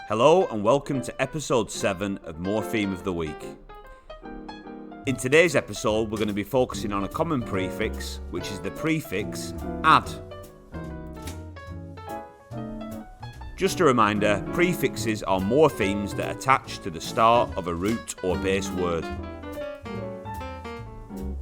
Hello and welcome to episode 7 of MORPHEME of the Week. In today's episode we're going to be focusing on a common prefix, which is the prefix add. Just a reminder, prefixes are morphemes that attach to the start of a root or base word.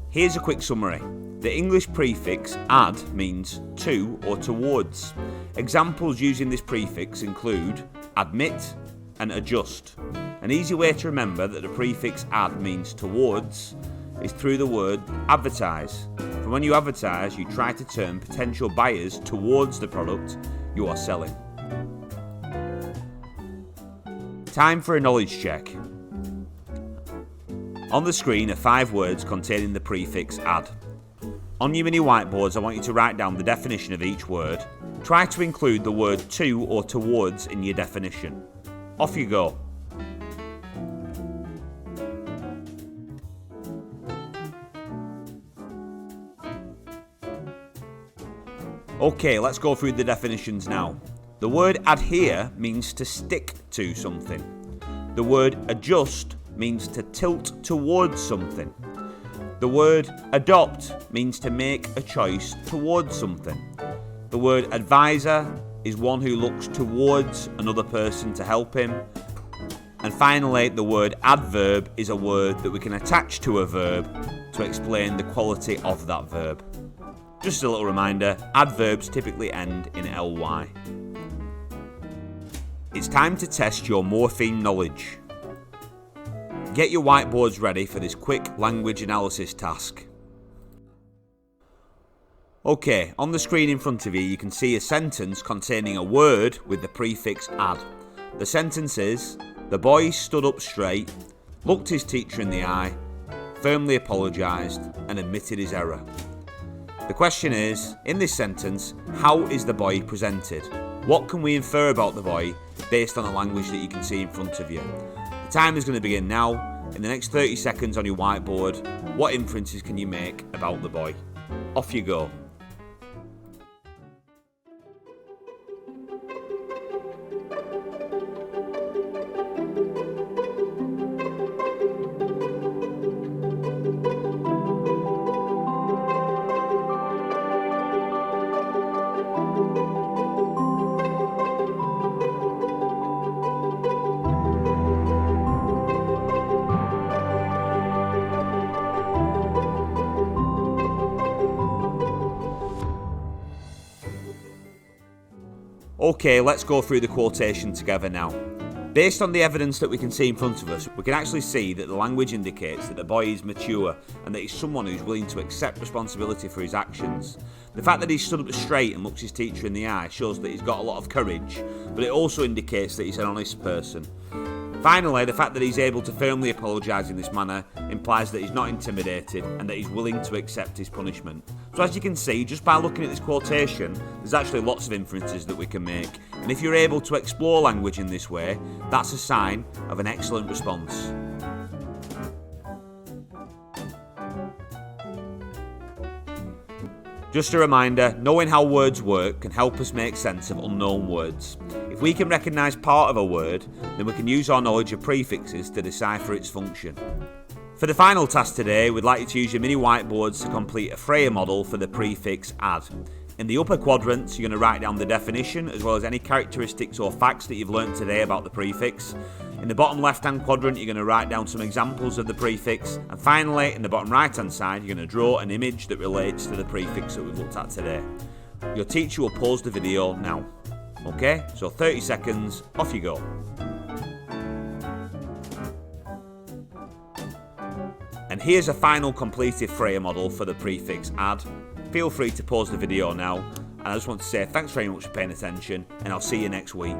Here's a quick summary. The English prefix add means to or towards. Examples using this prefix include admit and adjust. An easy way to remember that the prefix add means towards is through the word advertise. For when you advertise, you try to turn potential buyers towards the product you are selling. Time for a knowledge check. On the screen are 5 words containing the prefix add. On your mini whiteboards, I want you to write down the definition of each word. Try to include the word to or towards in your definition. Off you go. Okay, let's go through the definitions now. The word adhere means to stick to something. The word adjust means to tilt towards something. The word adopt means to make a choice towards something. The word advisor is one who looks towards another person to help him. And finally, the word adverb is a word that we can attach to a verb to explain the quality of that verb. Just a little reminder, adverbs typically end in ly. It's time to test your morpheme knowledge. Get your whiteboards ready for this quick language analysis task. Okay, on the screen in front of you, you can see a sentence containing a word with the prefix add. The sentence is, the boy stood up straight, looked his teacher in the eye, firmly apologised and admitted his error. The question is, in this sentence, how is the boy presented? What can we infer about the boy based on the language that you can see in front of you? The time is going to begin now. In the next 30 seconds on your whiteboard, what inferences can you make about the boy? Off you go. Okay, let's go through the quotation together now. Based on the evidence that we can see in front of us, we can actually see that the language indicates that the boy is mature and that he's someone who's willing to accept responsibility for his actions. The fact that he stood up straight and looks his teacher in the eye shows that he's got a lot of courage, but it also indicates that he's an honest person. Finally, the fact that he's able to firmly apologise in this manner implies that he's not intimidated and that he's willing to accept his punishment. So as you can see, just by looking at this quotation, there's actually lots of inferences that we can make. And if you're able to explore language in this way, that's a sign of an excellent response. Just a reminder, knowing how words work can help us make sense of unknown words. If we can recognise part of a word, then we can use our knowledge of prefixes to decipher its function. For the final task today, we'd like you to use your mini whiteboards to complete a Freya model for the prefix add. In the upper quadrants, you're going to write down the definition as well as any characteristics or facts that you've learnt today about the prefix. In the bottom left-hand quadrant, you're going to write down some examples of the prefix. And finally, in the bottom right-hand side, you're going to draw an image that relates to the prefix that we've looked at today. Your teacher will pause the video now. Okay, so 30 seconds, off you go. And here's a final completed Freya model for the prefix add. Feel free to pause the video now. And I just want to say thanks very much for paying attention, and I'll see you next week.